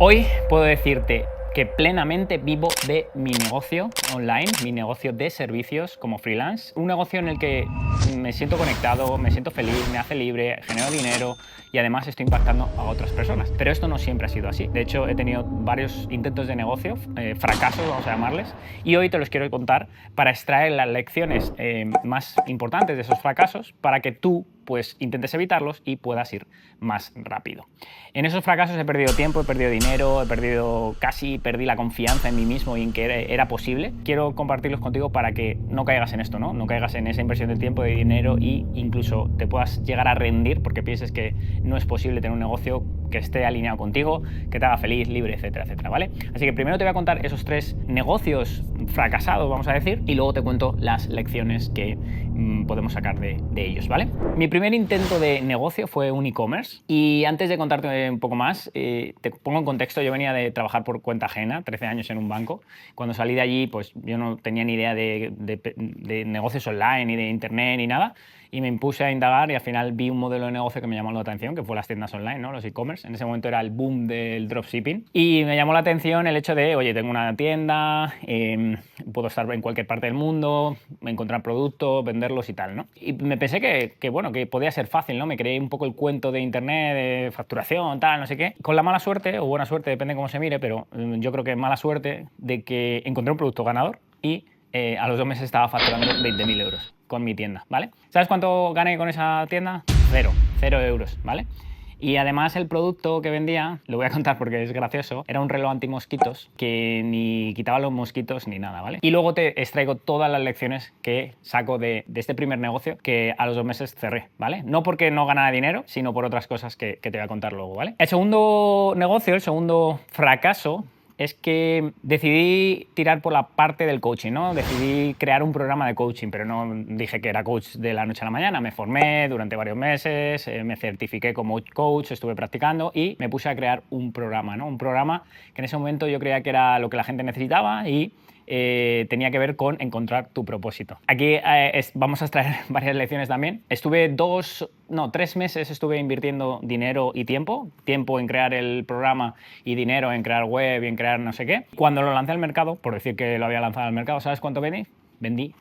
Hoy puedo decirte que plenamente vivo de mi negocio online, mi negocio de servicios como freelance, un negocio en el que me siento conectado, me siento feliz, me hace libre, genero dinero y además estoy impactando a otras personas. Pero esto no siempre ha sido así. De hecho, he tenido varios intentos de negocio, fracasos vamos a llamarles, y hoy te los quiero contar para extraer las lecciones más importantes de esos fracasos para que tú pues intentes evitarlos y puedas ir más rápido. En esos fracasos he perdido tiempo, he perdido dinero, perdí la confianza en mí mismo y en que era posible. Quiero compartirlos contigo para que no caigas en esto, ¿no? No caigas en esa inversión de tiempo, de dinero e incluso te puedas llegar a rendir porque pienses que no es posible tener un negocio que esté alineado contigo, que te haga feliz, libre, etcétera, etcétera, ¿vale? Así que primero te voy a contar esos 3 negocios fracasados, vamos a decir, y luego te cuento las lecciones que podemos sacar de ellos, ¿vale? Mi primer intento de negocio fue un e-commerce y antes de contarte un poco más, te pongo en contexto. Yo venía de trabajar por cuenta ajena, 13 años en un banco. Cuando salí de allí, pues yo no tenía ni idea de negocios online, ni de internet, ni nada. Y me impuse a indagar y al final vi un modelo de negocio que me llamó la atención, que fue las tiendas online, ¿no? Los e-commerce. En ese momento era el boom del dropshipping. Y me llamó la atención el hecho de, oye, tengo una tienda, puedo estar en cualquier parte del mundo, encontrar productos, venderlos y tal, ¿no? Y me pensé que bueno, que podía ser fácil, ¿no? Me creé un poco el cuento de internet, de facturación, tal, no sé qué. Con la mala suerte, o buena suerte, depende cómo se mire, pero yo creo que mala suerte de que encontré un producto ganador y a los 2 meses estaba facturando 20.000 euros con mi tienda, ¿vale? ¿Sabes cuánto gané con esa tienda? 0 euros, ¿vale? Y además el producto que vendía, lo voy a contar porque es gracioso, era un reloj antimosquitos que ni quitaba los mosquitos ni nada, ¿vale? Y luego te extraigo todas las lecciones que saco de este primer negocio que a los 2 meses cerré, ¿vale? No porque no ganara dinero, sino por otras cosas que te voy a contar luego, ¿vale? El segundo negocio, el segundo fracaso, es que decidí tirar por la parte del coaching, ¿no? Decidí crear un programa de coaching, pero no dije que era coach de la noche a la mañana. Me formé durante varios meses, me certifiqué como coach, estuve practicando y me puse a crear un programa, ¿no? Un programa que en ese momento yo creía que era lo que la gente necesitaba y tenía que ver con encontrar tu propósito. Aquí vamos a extraer varias lecciones también. Estuve 3 meses estuve invirtiendo dinero y tiempo en crear el programa y dinero en crear web y en crear no sé qué. Cuando lo lancé al mercado, por decir que lo había lanzado al mercado, ¿sabes cuánto vendí? Vendí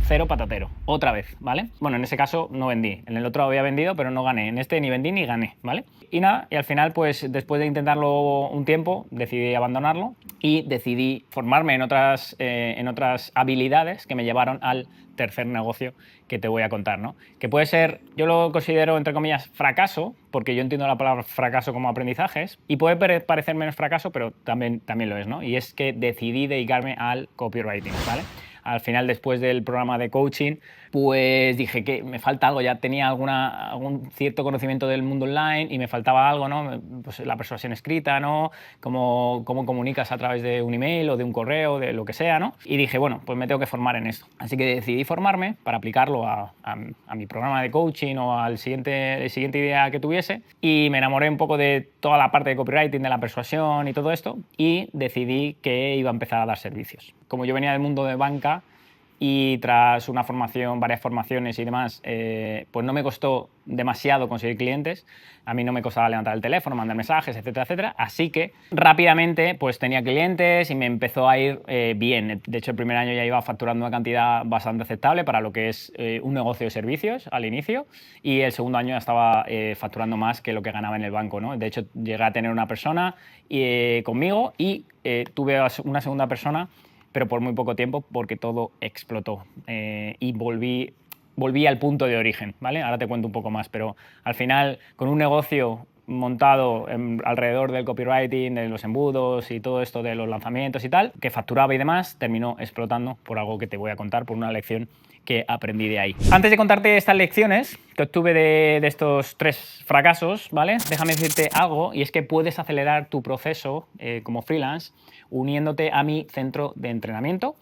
0 patatero, otra vez, ¿vale? Bueno, en ese caso no vendí, en el otro había vendido, pero no gané, en este ni vendí ni gané, ¿vale? Y nada, y al final, pues después de intentarlo un tiempo, decidí abandonarlo y decidí formarme en otras habilidades que me llevaron al tercer negocio que te voy a contar, ¿no? Que puede ser, yo lo considero, entre comillas, fracaso, porque yo entiendo la palabra fracaso como aprendizajes, y puede parecer menos fracaso, pero también lo es, ¿no? Y es que decidí dedicarme al copywriting, ¿vale? Al final, después del programa de coaching, pues dije que me falta algo. Ya tenía algún cierto conocimiento del mundo online y me faltaba algo, ¿no? Pues la persuasión escrita, ¿no? Cómo comunicas a través de un email o de un correo, de lo que sea, ¿no? Y dije, bueno, pues me tengo que formar en esto. Así que decidí formarme para aplicarlo a mi programa de coaching o al siguiente idea que tuviese. Y me enamoré un poco de toda la parte de copywriting, de la persuasión y todo esto. Y decidí que iba a empezar a dar servicios. Como yo venía del mundo de banca, y tras una formación, varias formaciones y demás, pues no me costó demasiado conseguir clientes. A mí no me costaba levantar el teléfono, mandar mensajes, etcétera, etcétera. Así que rápidamente pues tenía clientes y me empezó a ir bien. De hecho, el primer año ya iba facturando una cantidad bastante aceptable para lo que es un negocio de servicios al inicio, y el segundo año ya estaba facturando más que lo que ganaba en el banco, ¿no? De hecho, llegué a tener una persona conmigo y tuve una segunda persona, pero por muy poco tiempo porque todo explotó y volví al punto de origen, ¿vale? Ahora te cuento un poco más, pero al final, con un negocio montado alrededor del copywriting, de los embudos y todo esto de los lanzamientos y tal, que facturaba y demás, terminó explotando por algo que te voy a contar, por una lección que aprendí de ahí. Antes de contarte estas lecciones que obtuve de estos 3 fracasos, ¿vale? Déjame decirte algo, y es que puedes acelerar tu proceso como freelance uniéndote a mi centro de entrenamiento.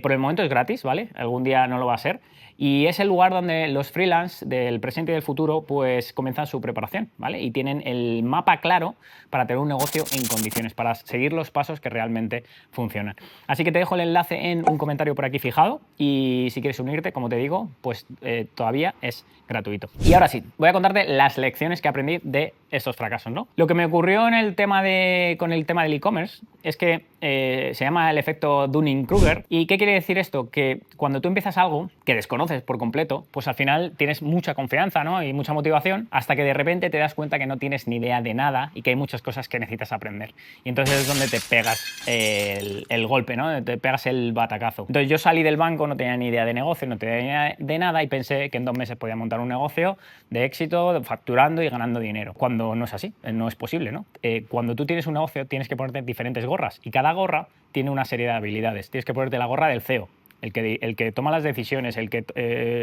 Por el momento es gratis, ¿vale? Algún día no lo va a ser. Y es el lugar donde los freelance del presente y del futuro pues comienzan su preparación, ¿vale? Y tienen el mapa claro para tener un negocio en condiciones, para seguir los pasos que realmente funcionan. Así que te dejo el enlace en un comentario por aquí fijado y si quieres unirte, como te digo, pues todavía es gratuito. Y ahora sí, voy a contarte las lecciones que aprendí de estos fracasos, ¿no? Lo que me ocurrió con el tema del e-commerce es que se llama el efecto Dunning-Kruger. ¿Y qué quiere decir esto? Que cuando tú empiezas algo que desconoces por completo, pues al final tienes mucha confianza, ¿no? Y mucha motivación, hasta que de repente te das cuenta que no tienes ni idea de nada y que hay muchas cosas que necesitas aprender. Y entonces es donde te pegas el golpe, ¿no? Te pegas el batacazo. Entonces yo salí del banco, no tenía ni idea de negocio, no tenía ni idea de nada y pensé que en 2 meses podía montar un negocio de éxito, facturando y ganando dinero. Cuando no es así, no es posible, ¿no? Cuando tú tienes un negocio tienes que ponerte diferentes gorras y cada gorra tiene una serie de habilidades. Tienes que ponerte la gorra del CEO, el que toma las decisiones, el que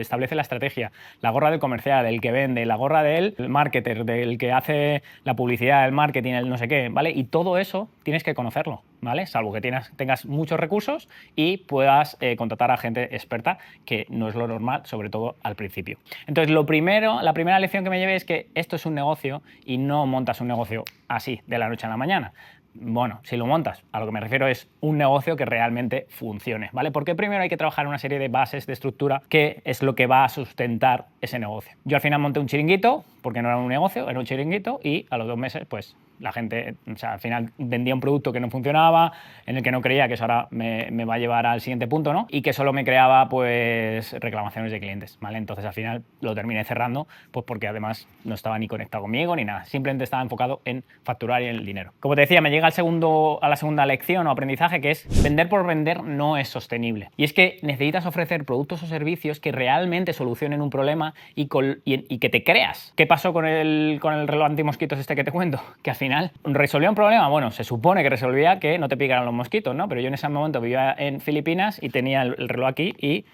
establece la estrategia, la gorra del comercial, el que vende, la gorra del marketer, del que hace la publicidad, el marketing, el no sé qué, ¿vale? Y todo eso tienes que conocerlo, ¿vale? Salvo que tengas muchos recursos y puedas contratar a gente experta, que no es lo normal, sobre todo al principio. Entonces, la primera lección que me llevé es que esto es un negocio y no montas un negocio así, de la noche a la mañana. Bueno, si lo montas, a lo que me refiero es un negocio que realmente funcione, ¿vale? Porque primero hay que trabajar una serie de bases de estructura que es lo que va a sustentar ese negocio. Yo al final monté un chiringuito, porque no era un negocio, era un chiringuito, y a los 2 meses, pues la gente, o sea, al final vendía un producto que no funcionaba, en el que no creía, que eso ahora me va a llevar al siguiente punto, ¿no? Y que solo me creaba, pues, reclamaciones de clientes, ¿vale? Entonces, al final lo terminé cerrando, pues porque además no estaba ni conectado conmigo ni nada. Simplemente estaba enfocado en facturar y en el dinero. Como te decía, me llega a la segunda lección o aprendizaje, que es vender por vender no es sostenible. Y es que necesitas ofrecer productos o servicios que realmente solucionen un problema y que te creas. ¿Qué pasó con el reloj antimosquitos este que te cuento? Que al final resolvía un problema. Bueno, se supone que resolvía que no te picaran los mosquitos, ¿no? Pero yo en ese momento vivía en Filipinas y tenía el reloj aquí y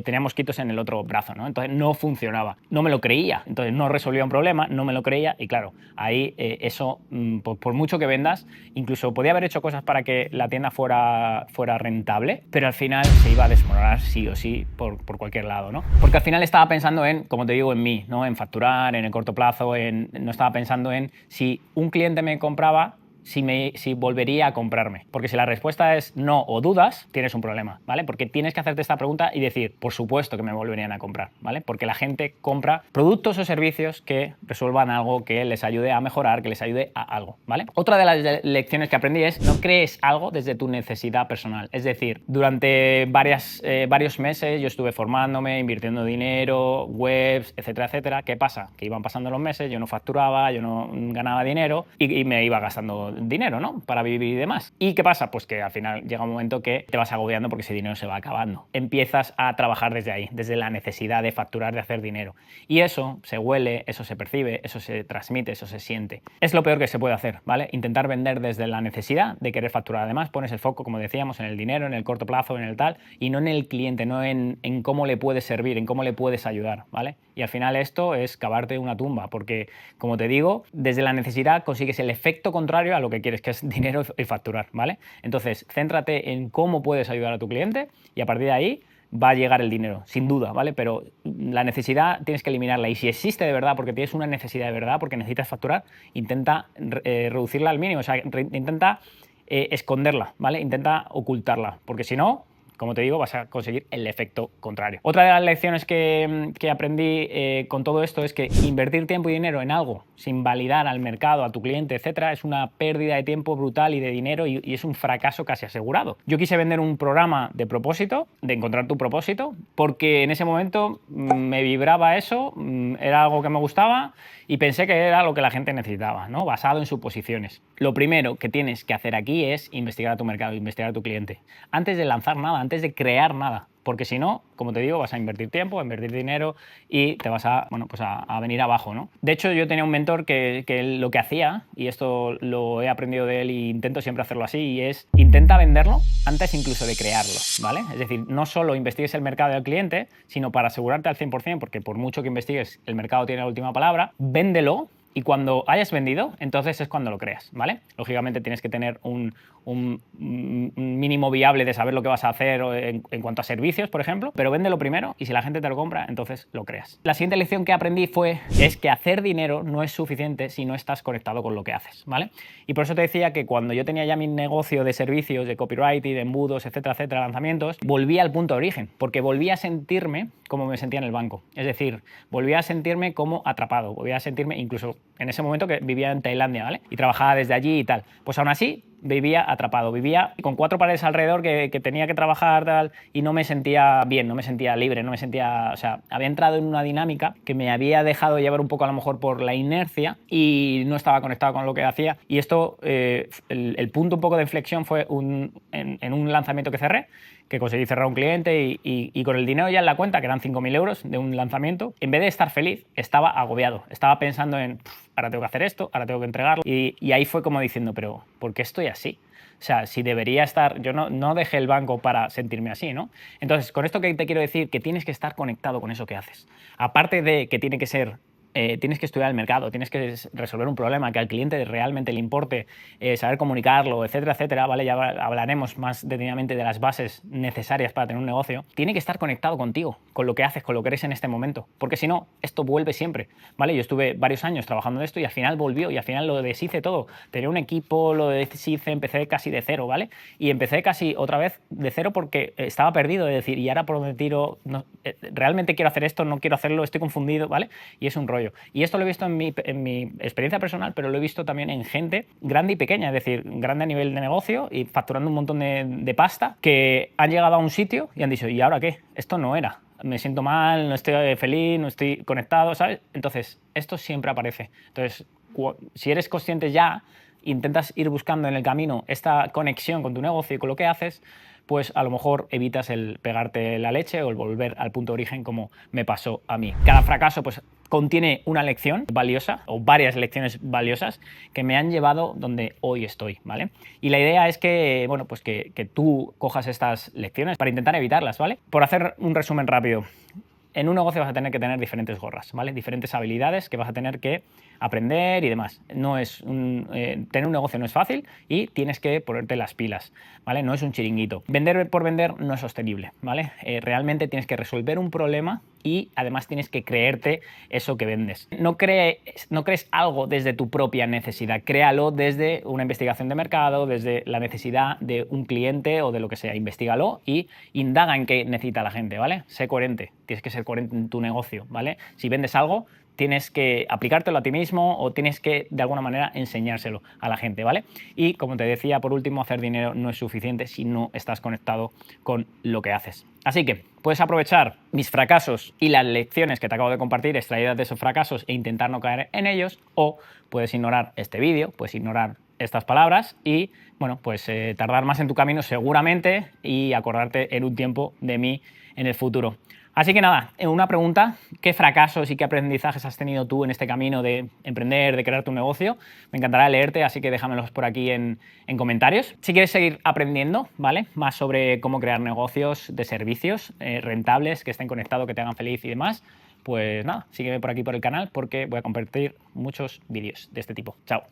tenía mosquitos en el otro brazo, ¿no? Entonces no funcionaba, no me lo creía, entonces no resolvía un problema, no me lo creía y claro, ahí eso, por mucho que vendas, incluso podía haber hecho cosas para que la tienda fuera rentable, pero al final se iba a desmoronar sí o sí por cualquier lado, ¿no? Porque al final estaba pensando en, como te digo, en mí, ¿no? En facturar, en el corto plazo, no estaba pensando en si un cliente me compraba, si volvería a comprarme. Porque si la respuesta es no o dudas, tienes un problema, ¿vale? Porque tienes que hacerte esta pregunta y decir, por supuesto que me volverían a comprar, ¿vale? Porque la gente compra productos o servicios que resuelvan algo, que les ayude a mejorar, que les ayude a algo, ¿vale? Otra de las lecciones que aprendí es no crees algo desde tu necesidad personal. Es decir, durante varios meses yo estuve formándome, invirtiendo dinero, webs, etcétera, etcétera. ¿Qué pasa? Que iban pasando los meses, yo no facturaba, yo no ganaba dinero y me iba gastando dinero, ¿no? Para vivir y demás. ¿Y qué pasa? Pues que al final llega un momento que te vas agobiando porque ese dinero se va acabando. Empiezas a trabajar desde ahí, desde la necesidad de facturar, de hacer dinero. Y eso se huele, eso se percibe, eso se transmite, eso se siente. Es lo peor que se puede hacer, ¿vale? Intentar vender desde la necesidad de querer facturar. Además, pones el foco, como decíamos, en el dinero, en el corto plazo, en el tal, y no en el cliente, no en cómo le puedes servir, en cómo le puedes ayudar, ¿vale? Y al final esto es cavarte una tumba, porque, como te digo, desde la necesidad consigues el efecto contrario a lo que quieres, que es dinero y facturar, ¿vale? Entonces, céntrate en cómo puedes ayudar a tu cliente y a partir de ahí va a llegar el dinero, sin duda, ¿vale? Pero la necesidad tienes que eliminarla y si existe de verdad, porque tienes una necesidad de verdad, porque necesitas facturar, intenta reducirla al mínimo, o sea, intenta esconderla, ¿vale? Intenta ocultarla, porque si no, como te digo, vas a conseguir el efecto contrario. Otra de las lecciones que aprendí con todo esto es que invertir tiempo y dinero en algo sin validar al mercado, a tu cliente, etcétera, es una pérdida de tiempo brutal y de dinero y es un fracaso casi asegurado. Yo quise vender un programa de propósito, de encontrar tu propósito, porque en ese momento me vibraba eso, era algo que me gustaba y pensé que era lo que la gente necesitaba, ¿no? Basado en suposiciones. Lo primero que tienes que hacer aquí es investigar a tu mercado, investigar a tu cliente. Antes de lanzar nada, antes de crear nada. Porque si no, como te digo, vas a invertir tiempo, a invertir dinero y te vas a venir abajo, ¿no? De hecho, yo tenía un mentor que lo que hacía, y esto lo he aprendido de él e intento siempre hacerlo así, y es intenta venderlo antes incluso de crearlo, ¿vale? Es decir, no solo investigues el mercado del cliente, sino para asegurarte al 100%, porque por mucho que investigues, el mercado tiene la última palabra, véndelo Y cuando hayas vendido, entonces es cuando lo creas, ¿vale? Lógicamente tienes que tener un mínimo viable de saber lo que vas a hacer en cuanto a servicios, por ejemplo, pero véndelo primero y si la gente te lo compra, entonces lo creas. La siguiente lección que aprendí es que hacer dinero no es suficiente si no estás conectado con lo que haces, ¿vale? Y por eso te decía que cuando yo tenía ya mi negocio de servicios, de copywriting, de embudos, etcétera, etcétera, lanzamientos, volví al punto de origen, porque volví a sentirme como me sentía en el banco. Es decir, volví a sentirme como atrapado, volví a sentirme incluso en ese momento que vivía en Tailandia, ¿vale? Y trabajaba desde allí y tal. Pues aún así, vivía atrapado, vivía con 4 paredes alrededor que tenía que trabajar tal, y no me sentía bien, no me sentía libre, no me sentía, o sea, había entrado en una dinámica que me había dejado llevar un poco a lo mejor por la inercia y no estaba conectado con lo que hacía. Y esto, el punto un poco de inflexión fue en un lanzamiento que cerré, que conseguí cerrar un cliente y con el dinero ya en la cuenta, que eran 5.000 euros de un lanzamiento, en vez de estar feliz, estaba agobiado, estaba pensando en, ahora tengo que hacer esto, ahora tengo que entregarlo, y ahí fue como diciendo, pero ¿por qué estoy así? O sea, si debería estar, yo no dejé el banco para sentirme así, ¿no? Entonces, con esto que te quiero decir, que tienes que estar conectado con eso que haces. Aparte de que tiene que ser tienes que estudiar el mercado, tienes que resolver un problema que al cliente realmente le importe, saber comunicarlo, etcétera, etcétera, ¿vale? Ya hablaremos más detenidamente de las bases necesarias para tener un negocio. Tiene que estar conectado contigo, con lo que haces, con lo que eres en este momento, porque si no, esto vuelve siempre, ¿vale? Yo estuve varios años trabajando en esto y al final volvió y al final lo deshice todo. Tenía un equipo, lo deshice, empecé casi de cero, ¿vale? Y empecé casi otra vez de cero porque estaba perdido, de decir, ¿y ahora por dónde tiro? No, ¿realmente quiero hacer esto? ¿No quiero hacerlo? Estoy confundido, ¿vale? Y es un rollo. Y esto lo he visto en mi experiencia personal, pero lo he visto también en gente grande y pequeña, es decir, grande a nivel de negocio y facturando un montón de pasta, que han llegado a un sitio y han dicho, ¿y ahora qué? Esto no era. Me siento mal, no estoy feliz, no estoy conectado, ¿sabes? Entonces, esto siempre aparece. Entonces, si eres consciente ya, intentas ir buscando en el camino esta conexión con tu negocio y con lo que haces, pues a lo mejor evitas el pegarte la leche o el volver al punto de origen como me pasó a mí. Cada fracaso pues contiene una lección valiosa o varias lecciones valiosas que me han llevado donde hoy estoy, ¿vale? Y la idea es que, bueno, pues que tú cojas estas lecciones para intentar evitarlas, ¿vale? Por hacer un resumen rápido, en un negocio vas a tener que tener diferentes gorras, ¿vale? Diferentes habilidades que vas a tener que aprender y demás. Tener un negocio no es fácil y tienes que ponerte las pilas, ¿vale? No es un chiringuito. Vender por vender no es sostenible, ¿vale? Realmente tienes que resolver un problema y además tienes que creerte eso que vendes. No crees algo desde tu propia necesidad, créalo desde una investigación de mercado, desde la necesidad de un cliente o de lo que sea. Investígalo y indaga en qué necesita la gente, ¿vale? Sé coherente, tienes que ser coherente en tu negocio, ¿vale? Si vendes algo, tienes que aplicártelo a ti mismo o tienes que, de alguna manera, enseñárselo a la gente, ¿vale? Y, como te decía, por último, hacer dinero no es suficiente si no estás conectado con lo que haces. Así que puedes aprovechar mis fracasos y las lecciones que te acabo de compartir extraídas de esos fracasos e intentar no caer en ellos, o puedes ignorar este vídeo, puedes ignorar estas palabras y, bueno, pues tardar más en tu camino seguramente y acordarte en un tiempo de mí en el futuro. Así que nada, una pregunta, ¿qué fracasos y qué aprendizajes has tenido tú en este camino de emprender, de crear tu negocio? Me encantará leerte, así que déjamelos por aquí en comentarios. Si quieres seguir aprendiendo, ¿vale? Más sobre cómo crear negocios de servicios rentables, que estén conectados, que te hagan feliz y demás, pues nada, sígueme por aquí por el canal porque voy a compartir muchos vídeos de este tipo. Chao.